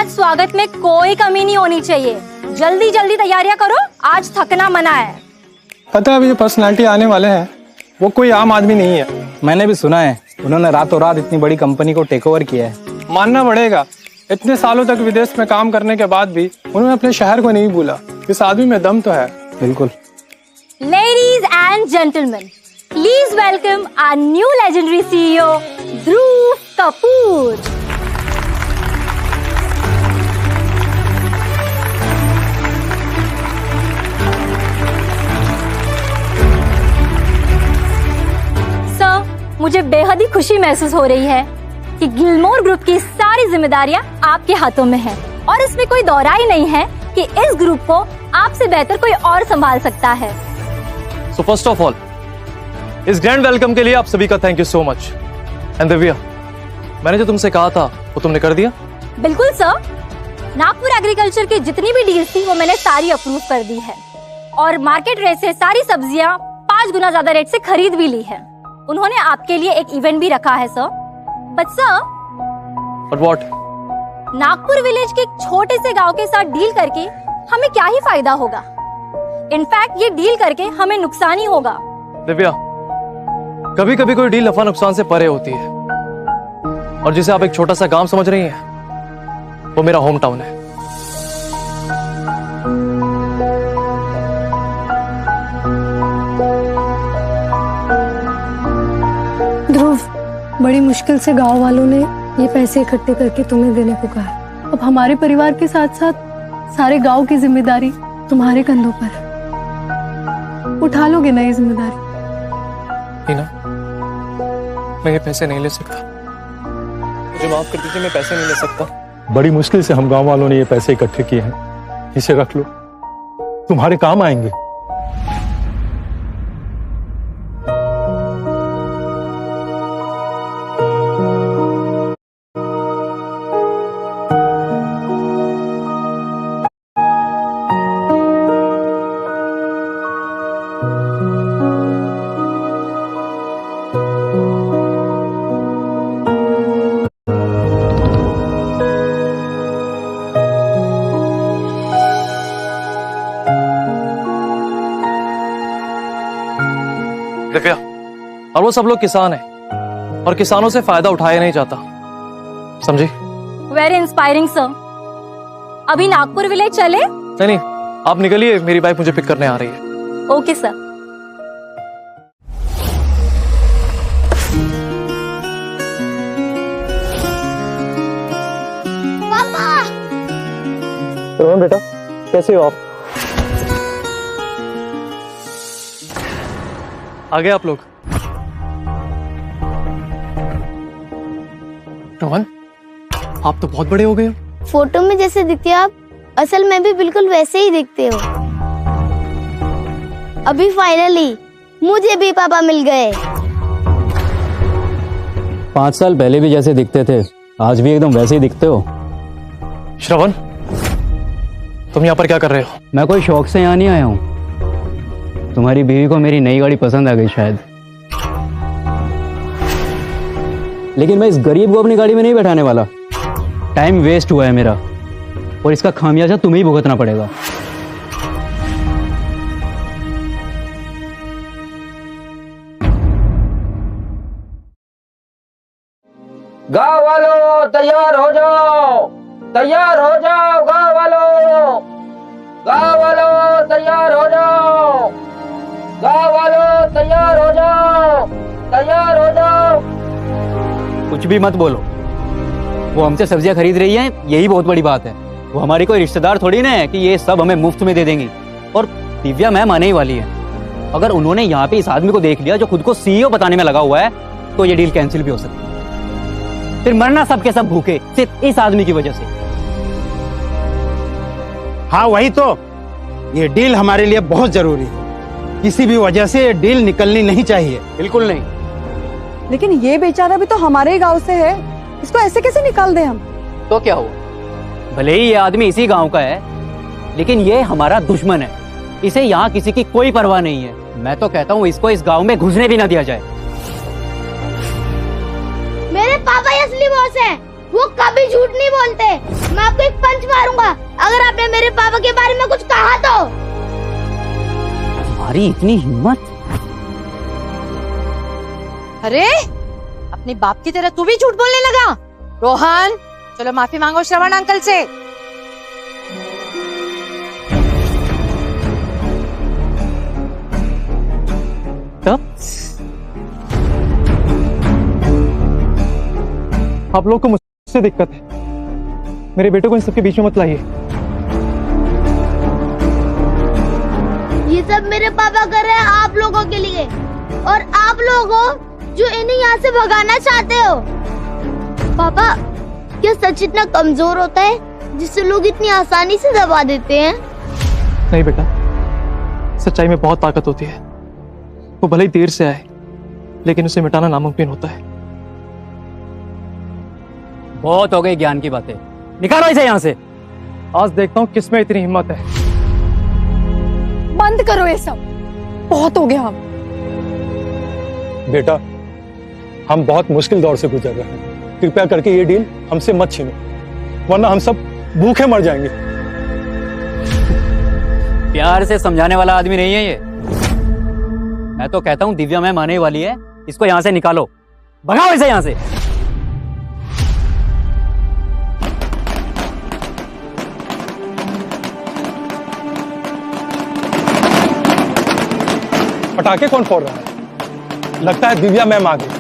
आज स्वागत में कोई कमी नहीं होनी चाहिए। जल्दी जल्दी तैयारियां करो, आज थकना मना है। पता है अभी जो पर्सनालिटी आने वाले हैं वो कोई आम आदमी नहीं है। मैंने भी सुना है उन्होंने रातों रात इतनी बड़ी कंपनी को टेक ओवर किया है। मानना पड़ेगा, इतने सालों तक विदेश में काम करने के बाद भी उन्होंने अपने शहर को नहीं भूला। इस आदमी में दम तो है। बिल्कुल। Ladies and gentlemen, please welcome our new legendary CEO, Dhruv Kapoor. मुझे बेहद ही खुशी महसूस हो रही है कि गिलमोर ग्रुप की सारी जिम्मेदारियां आपके हाथों में हैं और इसमें कोई दौराई नहीं है कि इस ग्रुप को आपसे बेहतर कोई और संभाल सकता है। So first of all, इस ग्रैंड वेलकम के लिए आप सभी का thank you so much. And Divya, मैंने जो तुमसे कहा था वो तुमने कर दिया? बिल्कुल सर, नागपुर एग्रीकल्चर की जितनी भी डील्स थी वो मैंने सारी अप्रूव कर दी है और मार्केट रेट से सारी सब्जियां 5 गुना ज्यादा रेट से खरीद भी ली है। उन्होंने आपके लिए एक इवेंट भी रखा है sir. But sir, But what? Nagpur village के एक छोटे से गांव के साथ डील करके हमें क्या ही फायदा होगा। इनफैक्ट ये डील करके हमें नुकसान ही होगा। दिव्या, कभी कभी कोई डील नफा नुकसान से परे होती है और जिसे आप एक छोटा सा गांव समझ रही हैं वो मेरा होम टाउन है। ध्रुव, बड़ी मुश्किल से गांव वालों ने ये पैसे इकट्ठे करके तुम्हें देने को कहा है। अब हमारे परिवार के साथ साथ सारे गांव की जिम्मेदारी तुम्हारे कंधों पर है। उठा लोगे ना ये जिम्मेदारी? हीना, मैं ये पैसे नहीं ले सकता। मुझे माफ कर दीजिए, मैं पैसे नहीं ले सकता। बड़ी मुश्किल से हम गांव वालों ने ये पैसे इकट्ठे किए हैं, इसे रख लो, तुम्हारे काम आएंगे। दिव्या, और वो सब लोग किसान हैं और किसानों से फायदा उठाया नहीं जाता, समझी? Very inspiring sir. अभी नागपुर विलेज चले? नहीं, आप निकलिए, मेरी वाइफ मुझे पिक करने आ रही है। Okay sir. पापा, रोहन बेटा, कैसे हो आप? आ गए आप लोग? रोहन, आप तो बहुत बड़े हो गए हो। फोटो में जैसे दिखते हो आप, असल में भी बिल्कुल वैसे ही दिखते हो। अभी फाइनली मुझे भी पापा मिल गए। 5 साल पहले भी जैसे दिखते थे आज भी एकदम वैसे ही दिखते हो। श्रवण, तुम यहाँ पर क्या कर रहे हो? मैं कोई शौक से यहाँ नहीं आया हूँ। तुम्हारी बीवी को मेरी नई गाड़ी पसंद आ गई शायद, लेकिन मैं इस गरीब को अपनी गाड़ी में नहीं बैठाने वाला। टाइम वेस्ट हुआ है मेरा और इसका खामियाजा तुम्हें ही भुगतना पड़ेगा। गाँव वालों तैयार हो जाओ, तैयार हो जाओ गाँव वालों, गाँव वालों तैयार हो जाओ, गाँव वालों तैयार हो जाओ, तैयार हो जाओ। कुछ भी मत बोलो, वो हमसे सब्जियां खरीद रही हैं, यही बहुत बड़ी बात है। वो हमारी कोई रिश्तेदार थोड़ी ना है कि ये सब हमें मुफ्त में दे देंगी। और दिव्या मैम आने ही वाली है। अगर उन्होंने यहाँ पे इस आदमी को देख लिया जो खुद को सीईओ बताने में लगा हुआ है तो ये डील कैंसिल भी हो सकती है। फिर मरना सब के सब भूखे सिर्फ इस आदमी की वजह से। हाँ वही तो, ये डील हमारे लिए बहुत जरूरी है। किसी भी वजह से ये डील निकलनी नहीं चाहिए। बिल्कुल नहीं। लेकिन ये बेचारा भी तो हमारे ही गाँव से है, इसको ऐसे कैसे निकाल दें हम? तो क्या हुआ, भले ही ये आदमी इसी गांव का है लेकिन ये हमारा दुश्मन है। इसे यहाँ किसी की कोई परवाह नहीं है। मैं तो कहता हूँ इसको इस गांव में घुसने भी ना दिया जाए। मेरे पापा ही असली बॉस हैं। वो कभी झूठ नहीं बोलते। मैं आपको एक पंच मारूंगा अगर आपने मेरे पापा के बारे में कुछ कहा तो। तुम्हारी इतनी हिम्मत? अरे अपने बाप की तरह तू भी झूठ बोलने लगा। रोहन, चलो माफी मांगो श्रवण अंकल से। आप लोग को मुझसे दिक्कत है, मेरे बेटे को इन सबके बीच में मत लाइए। ये सब मेरे पापा कर रहे हैं आप लोगों के लिए, और आप लोग हो जो इन्हें यहाँ से भगाना चाहते हो। पापा, क्या सच इतना कमजोर होता है जिसे लोग इतनी आसानी से दबा देते हैं? नहीं बेटा, सच्चाई में बहुत ताकत होती है। वो भले ही देर से आए, लेकिन उसे मिटाना नामुमकिन होता है। बहुत हो गई ज्ञान की बातें, निकालो इसे यहाँ से। आज देखता हूँ किसमें इतनी हिम्मत है। बंद करो ये सब, बहुत हो गया। अब बेटा, हम बहुत मुश्किल दौर से गुजर रहे हैं। कृपया करके ये डील हमसे मत छीनो, वरना हम सब भूखे मर जाएंगे। प्यार से समझाने वाला आदमी नहीं है ये। मैं तो कहता हूँ दिव्या मैम आने वाली है, इसको यहाँ से निकालो, भगाओ इसे यहाँ से। पटाखे कौन फोड़ रहा है? लगता है दिव्या मैम आ गई।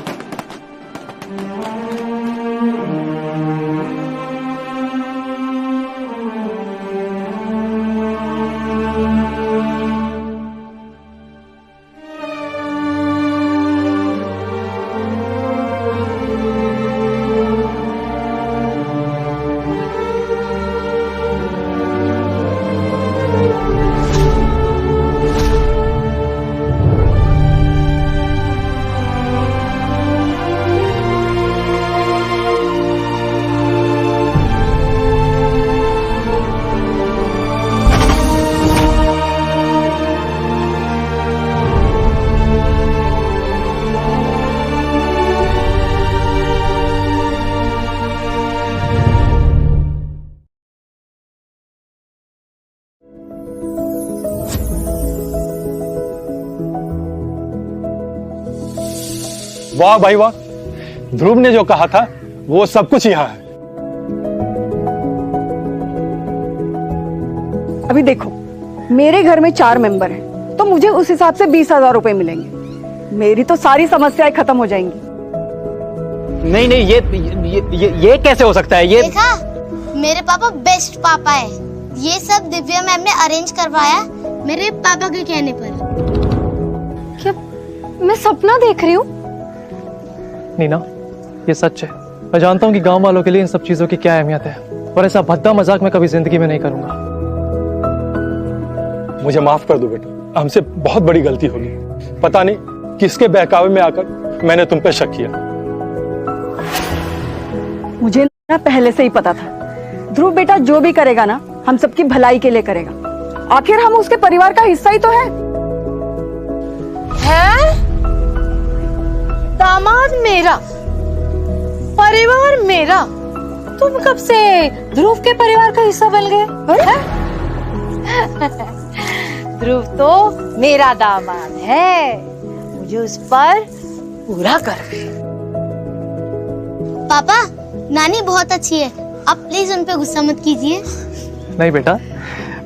वाह भाई वाह, ध्रुव ने जो कहा था वो सब कुछ यहाँ है। अभी देखो, मेरे घर में 4 मेंबर हैं, तो मुझे उस हिसाब से 20,000 रुपए मिलेंगे। मेरी तो सारी समस्याएं खत्म हो जाएंगी। नहीं नहीं, ये कैसे हो सकता है? ये देखा, मेरे पापा बेस्ट पापा है। ये सब दिव्या मैम ने अरेंज करवाया मेरे पापा के कहने पर। क्या मैं सपना देख रही हूँ? नीना, ये सच है। मैं जानता हूँ कि गांव वालों के लिए इन सब चीजों की क्या अहमियत है, और ऐसा भद्दा मजाक मैं कभी जिंदगी में नहीं करूंगा। मुझे माफ कर दो बेटा, हमसे बहुत बड़ी गलती होगी। पता नहीं किसके बहकावे में आकर मैंने तुम पे शक किया। मुझे ना पहले से ही पता था, ध्रुव बेटा जो भी करेगा ना, हम सबकी भलाई के लिए करेगा। आखिर हम उसके परिवार का हिस्सा ही तो है। दामाद मेरा, परिवार मेरा। तुम कब से ध्रुव के परिवार का हिस्सा बन गए? ध्रुव तो मेरा दामाद है, मुझे उस पर पूरा गर्व है। पापा, नानी बहुत अच्छी है, आप प्लीज उन पे गुस्सा मत कीजिए। नहीं बेटा,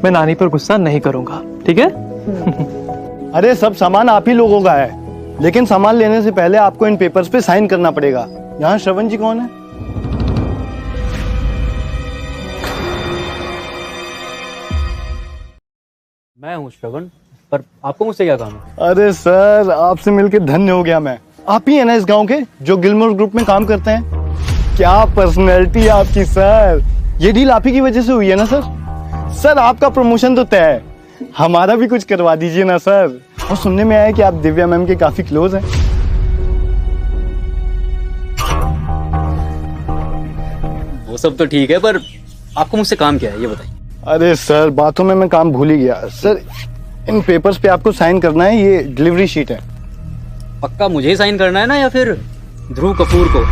मैं नानी पर गुस्सा नहीं करूंगा, ठीक है? अरे सब सामान आप ही लोगों का है, लेकिन सामान लेने से पहले आपको इन पेपर्स पे साइन करना पड़ेगा। यहाँ श्रवण जी कौन है? मैं हूँ श्रवण, पर आपको मुझसे क्या काम है? अरे सर, आपसे मिलके धन्य हो गया मैं। आप ही है ना इस गांव के जो गिलमोर ग्रुप में काम करते हैं? क्या पर्सनैलिटी है आपकी सर। ये डील आप ही की वजह से हुई है ना सर? सर आपका प्रमोशन तो तय है, हमारा भी कुछ करवा दीजिए ना सर। और सुनने में आया कि आप दिव्या मैम के काफी क्लोज हैं। वो सब तो ठीक है, पर आपको मुझसे काम क्या है ये बताइए। अरे सर, बातों में मैं काम भूल ही गया। सर, इन पेपर्स पे आपको साइन करना है, ये डिलीवरी शीट है। पक्का मुझे ही साइन करना है ना, या फिर ध्रुव कपूर को?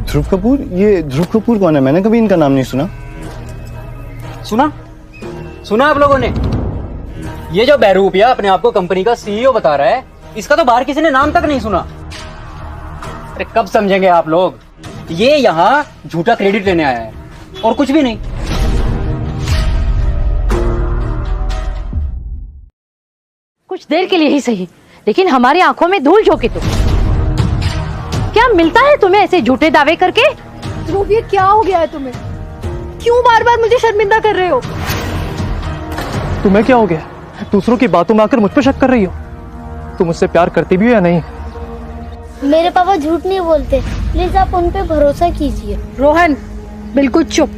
ध्रुव कपूर? ये ध्रुव कपूर कौन है? मैंने कभी इनका नाम नहीं सुना। सुना आप लोगों ने? ये जो बहरूपिया अपने आप को कंपनी का सीईओ बता रहा है, इसका तो बाहर किसी ने नाम तक नहीं सुना। अरे कब समझेंगे आप लोग? ये यहाँ झूठा क्रेडिट लेने आया है और कुछ भी नहीं। कुछ देर के लिए ही सही, लेकिन हमारी आंखों में धूल झोंके तुम। क्या मिलता है तुम्हें ऐसे झूठे दावे करके? ध्रुव, ये क्या हो गया है तुम्हें? क्यों बार बार मुझे शर्मिंदा कर रहे हो? तुम्हें क्या हो गया? दूसरों की बातों में आकर मुझ पर शक कर रही हो। तुम मुझसे प्यार करती भी हो या नहीं? मेरे पापा झूठ नहीं बोलते, प्लीज आप उन पे भरोसा कीजिए। रोहन, बिल्कुल चुप।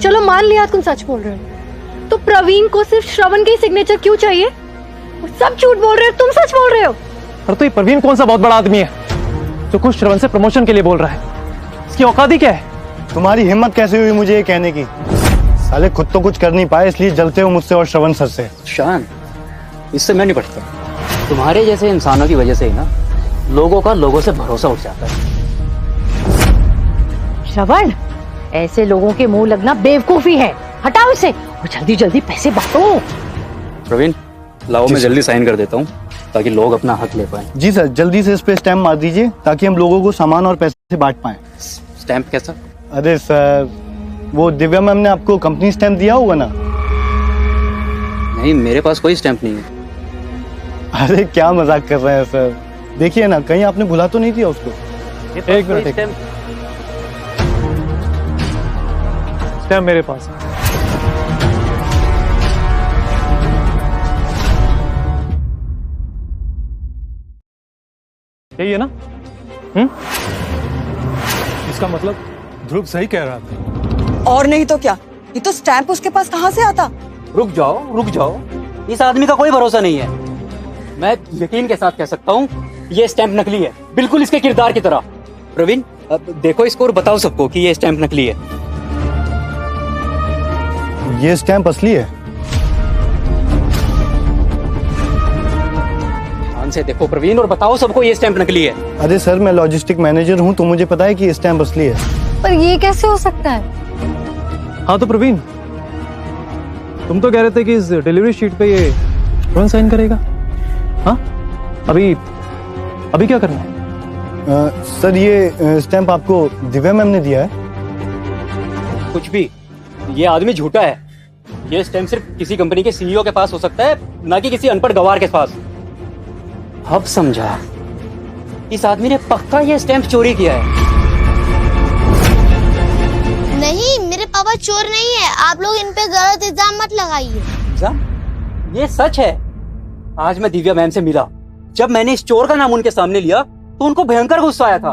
चलो मान लिया तुम सच बोल रहे हो, तो प्रवीण को सिर्फ श्रवण की सिग्नेचर क्यों चाहिए? वो सब झूठ बोल रहे हो, तुम सच बोल रहे हो। और तो ये प्रवीण कौन सा बहुत बड़ा आदमी है जो कुछ श्रवण से प्रमोशन के लिए बोल रहा है? इसकी औकात ही क्या है? तुम्हारी हिम्मत कैसे हुई मुझे ये कहने की? साले खुद तो कुछ कर नहीं पाए, इसलिए जलते हो मुझसे और श्रवण सर से। शान, इससे मैं नहीं पढ़ता। तुम्हारे जैसे इंसानों की वजह से ही ना लोगों का लोगों से भरोसा उठ जाता है। श्रवण, ऐसे लोगों के मुंह लगना बेवकूफी है। हटाओ इसे और जल्दी जल्दी पैसे बांटो। प्रवीण, लाओ मैं जल्दी साइन कर देता हूँ ताकि लोग अपना हक ले पाए। जी सर, जल्दी से इस पे स्टैम्प मार दीजिए ताकि हम लोगों को सामान और पैसे बांट पाए। स्टैम्प कैसा? अरे सर, वो दिव्या मैम ने आपको कंपनी स्टैम्प दिया होगा ना? नहीं, मेरे पास कोई स्टैम्प नहीं है। अरे क्या मजाक कर रहे हैं सर? देखिए ना, कहीं आपने भुला तो नहीं दिया उसको? एक मिनट, स्टैम्प मेरे पास है। यही है ना? इसका मतलब ध्रुव सही कह रहा था। और नहीं तो क्या, ये तो स्टैम्प उसके पास कहाँ से आता? रुक जाओ। इस आदमी का कोई भरोसा नहीं है। मैं यकीन के साथ कह सकता हूँ ये स्टैम्प नकली है, बिल्कुल इसके किरदार की तरह। प्रवीण, अब देखो इसको और बताओ सबको कि ये स्टैम्प नकली है। ये स्टैम्प असली है। ध्यान से देखो प्रवीण और बताओ सबको ये स्टैम्प नकली है। अरे सर, मैं लॉजिस्टिक मैनेजर हूँ तो मुझे पता है कि ये स्टैम्प असली है। पर ये कैसे हो सकता है? हाँ तो प्रवीण, तुम तो कह रहे थे कि इस डिलीवरी शीट पे ये कौन साइन करेगा? हाँ, अभी क्या करना है? सर, ये स्टैम्प आपको दिव्या मैम ने दिया है। कुछ भी, ये आदमी झूठा है। ये स्टैम्प सिर्फ किसी कंपनी के सीईओ के पास हो सकता है, ना कि किसी अनपढ़ गवार के पास। अब समझा, इस आदमी ने पक्का ये स्टैम्प चोरी किया है। नहीं, मेरे पापा चोर नहीं है, आप लोग इन पे गलत इल्जाम मत लगाइए। ये सच है। आज मैं दिव्या मैम से मिला, जब मैंने इस चोर का नाम उनके सामने लिया तो उनको भयंकर गुस्सा आया था।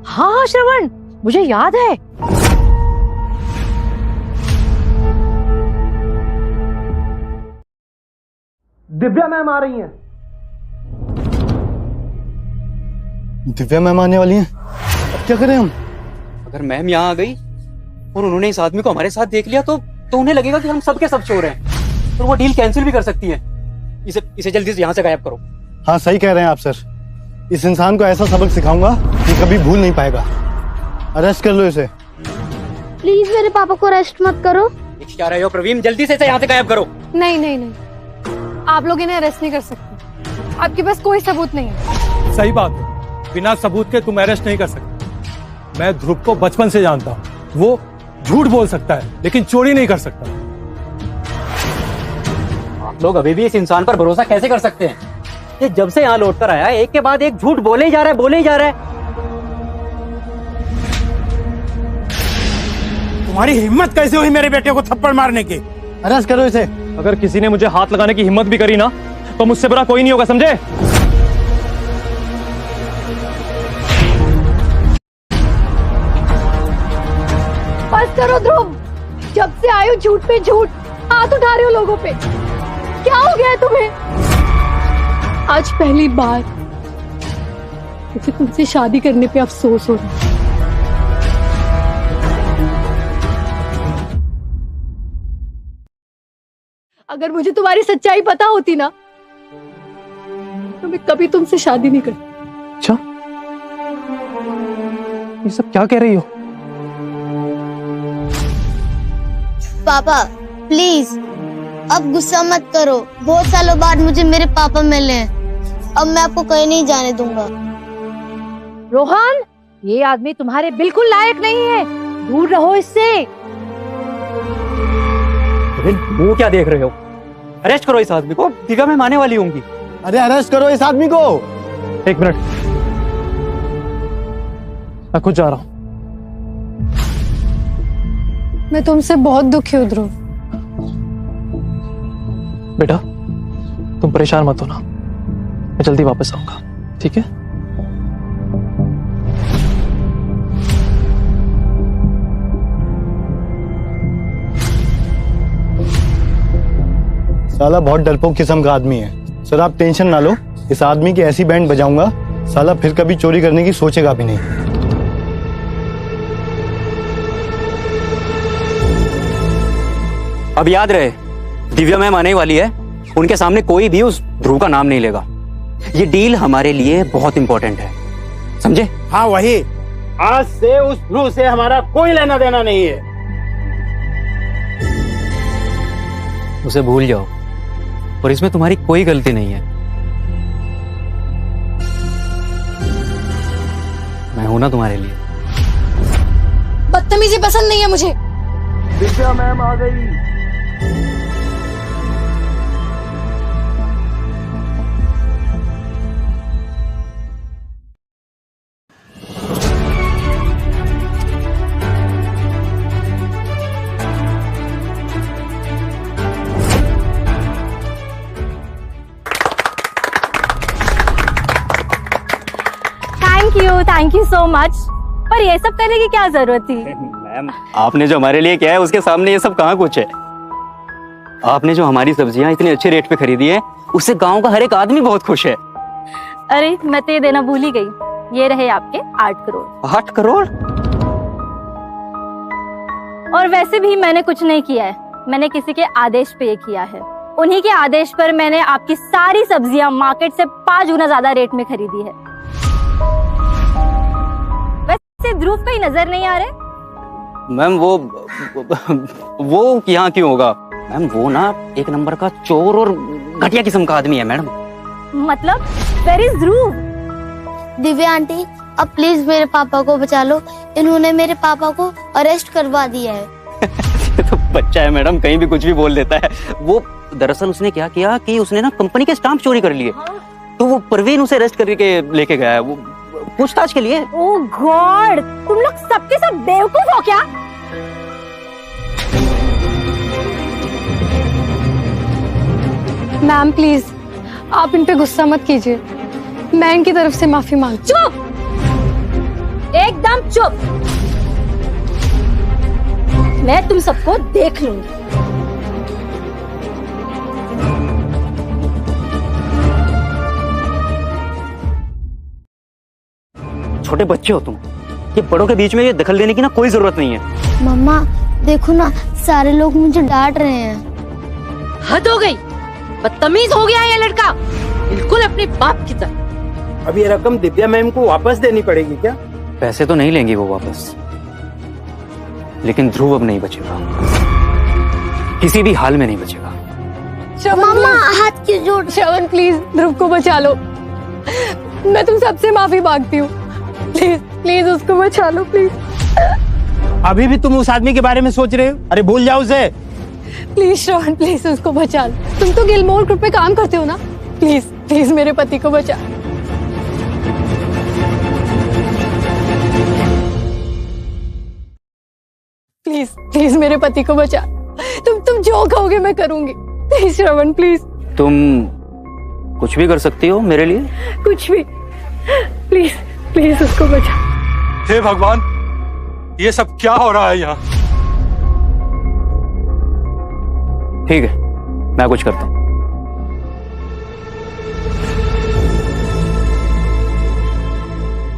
हाँ श्रवण, मुझे याद है। दिव्या मैम आ रही हैं। दिव्या मैम आने वाली हैं, अब क्या करें हम? अगर मैम यहाँ आ गई और उन्होंने इस आदमी को हमारे साथ देख लिया तो उन्हें लगेगा कि हम सबके सब चोर हैं और वो डील कैंसिल भी कर सकती है। इसे जल्दी से यहाँ से गायब करो। हाँ, सही कह रहे हैं आप सर। इस इंसान को ऐसा सबक सिखाऊंगा कि कभी भूल नहीं पाएगा। अरेस्ट कर लो इसे। प्लीज मेरे पापा को अरेस्ट मत करो। क्या रहे हो प्रवीण, जल्दी से इसे यहाँ से गायब करो। नहीं, आप लोग इन्हें अरेस्ट नहीं कर सकते। आपके पास कोई सबूत नहीं है। सही बात है, बिना सबूत के तुम अरेस्ट नहीं कर सकते। मैं ध्रुव को बचपन से जानता हूँ, वो झूठ बोल सकता है लेकिन चोरी नहीं कर सकता। आप लोग अभी भी इस इंसान पर भरोसा कैसे कर सकते हैं? ये जब से यहाँ लौट कर आया है, एक के बाद एक झूठ बोले ही जा रहा है। तुम्हारी हिम्मत कैसे हुई मेरे बेटे को थप्पड़ मारने की? अरेस्ट करो इसे। अगर किसी ने मुझे हाथ लगाने की हिम्मत भी करी ना तो मुझसे बुरा कोई नहीं होगा, समझे? बस करो ध्रुव, जब से आए हो झूठ पे झूठ, हाथ उठा रहे हो लोगों पे। क्या हो गया है तुम्हें? आज पहली बार मुझे तुमसे शादी करने पे अफसोस हो रहा है। अगर मुझे तुम्हारी सच्चाई पता होती ना तो मैं कभी तुमसे शादी नहीं करती। अच्छा, ये सब क्या कह रही हो? पापा प्लीज अब गुस्सा मत करो। बहुत सालों बाद मुझे मेरे पापा मिले हैं। अब मैं आपको कहीं नहीं जाने दूंगा। रोहन, ये आदमी तुम्हारे बिल्कुल लायक नहीं है, दूर रहो इससे। वो क्या देख रहे हो? अरेस्ट करो इस आदमी को, दिव्या मैम आने वाली होंगी। अरे अरेस्ट करो इस आदमी को। एक मिनट, मैं खुद जा रहा हूं। मैं तुमसे बहुत दुखी हूँ ध्रुव। बेटा तुम परेशान मत होना, मैं जल्दी वापस आऊंगा, ठीक है? साला बहुत डरपोक किस्म का आदमी है। सर आप टेंशन ना लो, इस आदमी की ऐसी बैंड बजाऊंगा साला फिर कभी चोरी करने की सोचेगा भी नहीं। अब याद रहे, दिव्या मैम आने वाली है, उनके सामने कोई भी उस ध्रुव का नाम नहीं लेगा। ये डील हमारे लिए बहुत इंपॉर्टेंट है, समझे? हाँ वही, आज से उस ध्रुव से हमारा कोई लेना देना नहीं है। उसे भूल जाओ, और इसमें तुम्हारी कोई गलती नहीं है। मैं हूं ना तुम्हारे लिए। बदतमीजी पसंद नहीं है मुझे। दिव्या मैम आ गई। Thank you so much. पर ये सब करने की क्या जरूरत थी? मैम आपने जो हमारे लिए किया है उसके सामने ये सब कहाँ कुछ है। आपने जो हमारी सब्जियां इतने अच्छे रेट पे खरीदी है, उससे गांव का हर एक आदमी बहुत खुश है। अरे मैं तो ये देना भूल ही गई। ये रहे आपके 8 करोड़। 8 करोड़? और वैसे भी मैंने कुछ नहीं किया है, मैंने किसी के आदेश पे ये किया है। उन्हीं के आदेश पर मैंने आपकी सारी सब्जियां मार्केट से 5 गुना ज्यादा रेट में खरीदी है। वैसे ध्रुव कहीं नजर नहीं आ रहे? मैम वो यहाँ क्यों होगा? मैम वो ना एक नंबर का चोर और घटिया किस्म का आदमी है मैडम। मतलब where is Dhruv? Divya aunty अब प्लीज मेरे पापा को बचा लो, इन्होंने मेरे पापा को अरेस्ट करवा दिया है। ये तो बच्चा है मैडम, कहीं भी कुछ भी बोल देता है। वो दरअसल उसने क्या किया कि उसने ना कंपनी के स्टाम्प चोरी कर लिए, तो वो परवीन उसे अरेस्ट करके लेके गया है वो पूछताछ के लिए। ओह गॉड, तुम लोग सबके सब बेवकूफ हो क्या? मैम प्लीज आप इन पे गुस्सा मत कीजिए, मैं इनकी तरफ से माफी मांगती हूँ। चुप, एकदम चुप। मैं तुम सबको देख लूंगी। छोटे बच्चे हो तुम, ये बड़ों के बीच में ये दखल देने की ना कोई जरूरत नहीं है। मम्मा देखो ना, सारे लोग मुझे डांट रहे हैं। हद हो गई, बदतमीज हो गया ये लड़का, बिल्कुल अपने बाप की तरह। अब ये रकम दिव्या मैम को वापस देनी पड़ेगी क्या? पैसे तो नहीं लेंगी वो वापस, लेकिन ध्रुव अब नहीं बचेगा, किसी भी हाल में नहीं बचेगा। मम्मा हाथ क्यों जोड़? श्रवण प्लीज ध्रुव को बचा लो, मैं तुम सबसे माफी मांगती हूँ। प्लीज प्लीज उसको बचा लो प्लीज। अभी भी तुम उस आदमी के बारे में सोच रहे हो? अरे भूल जाओ उसे। प्लीज श्रवण प्लीज उसको बचा लो, तुम तो गिलमोर ग्रुप में काम करते हो ना, प्लीज प्लीज मेरे पति को बचा। प्लीज प्लीज मेरे पति को बचा, तुम जो कहोगे मैं करूंगी। Please Shravan please. तुम कुछ भी कर सकती हो मेरे लिए? कुछ भी, प्लीज प्लीज उसको बचा। हे भगवान, ये सब क्या हो रहा है यहाँ? ठीक है, मैं कुछ करता हूँ।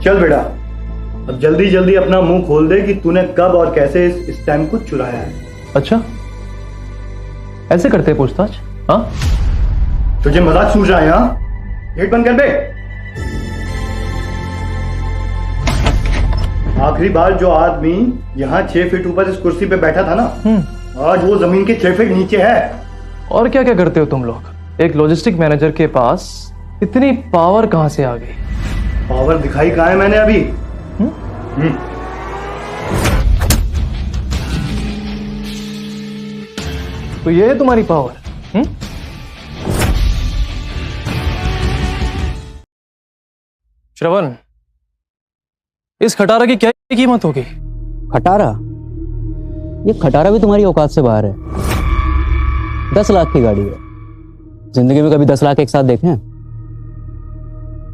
चल बेटा, अब जल्दी जल्दी अपना मुंह खोल दे कि तूने कब और कैसे इस स्टैम्प को चुराया है। अच्छा, ऐसे करते हैं पूछताछ? हाँ, तुझे मजाक सूझ रहा है? हाँ, गेट बंद कर बे। आखिरी बार जो आदमी यहाँ 6 फीट ऊपर इस कुर्सी पे बैठा था ना, आज वो जमीन के 6 फीट नीचे है। और क्या क्या करते हो तुम लोग? एक लॉजिस्टिक मैनेजर के पास इतनी पावर कहां से आ गई? पावर दिखाई कहाँ है मैंने अभी? तो ये है तुम्हारी पावर? श्रवण, इस खटारा की क्या कीमत होगी? खटारा? ये खटारा भी तुम्हारी औकात से बाहर है। 10 लाख की गाड़ी है। जिंदगी में कभी 10 लाख एक साथ देखे हैं?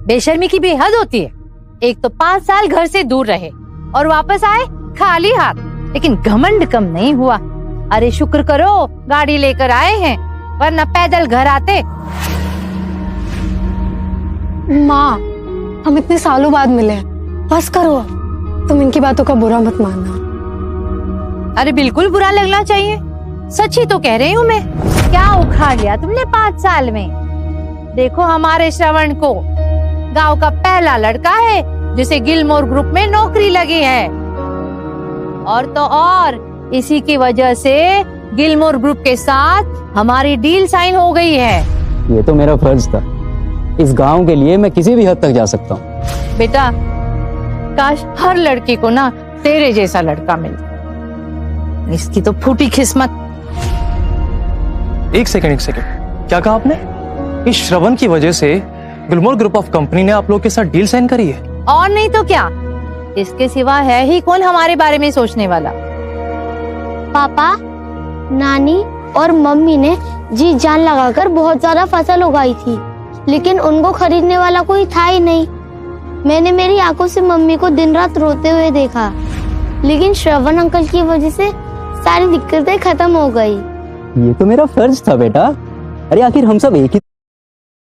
बेशर्मी की बेहद होती है। एक तो 5 साल घर से दूर रहे और वापस आए खाली हाथ, लेकिन घमंड कम नहीं हुआ। अरे शुक्र करो गाड़ी लेकर आए हैं, वरना पैदल घर आते। माँ, हम इतने सालों बाद मिले हैं, बस करो अब। तुम इनकी बातों का बुरा मत मानना। अरे बिल्कुल बुरा लगना चाहिए, सच ही तो कह रही हूँ मैं। क्या उखाड़ लिया तुमने 5 साल में? देखो हमारे श्रवण को, गांव का पहला लड़का है जिसे गिलमोर ग्रुप में नौकरी लगी है। और तो और इसी की वजह से गिलमोर ग्रुप के साथ हमारी डील साइन हो गई है। ये तो मेरा फर्ज था। इस गांव के लिए मैं किसी भी हद तक जा सकता हूँ। बेटा, काश हर लड़की को ना तेरे जैसा लड़का मिले। इसकी तो फूटी किस्मत। एक सेकंड, क्या कहा आपने? इस श्रवण की वजह से गिलमोर ग्रुप ऑफ कंपनी ने आप लोग के साथ डील साइन करी है? और नहीं तो क्या, इसके सिवा है ही कौन हमारे बारे में सोचने वाला। पापा, नानी और मम्मी ने जी जान लगाकर बहुत ज्यादा फसल उगाई थी, लेकिन उनको खरीदने वाला कोई था ही नहीं। मैंने मेरी आंखों से मम्मी को दिन रात रोते हुए देखा, लेकिन श्रवण अंकल की वजह से सारी दिक्कतें खत्म हो गई। ये तो मेरा फर्ज था बेटा। अरे आखिर हम सब एक ही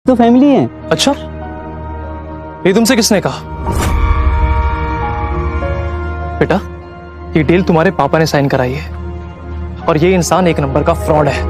तो फैमिली हैं। अच्छा, ये तुमसे किसने कहा? बेटा, ये डील तुम्हारे पापा ने साइन कराई है और ये इंसान एक नंबर का फ्रॉड है।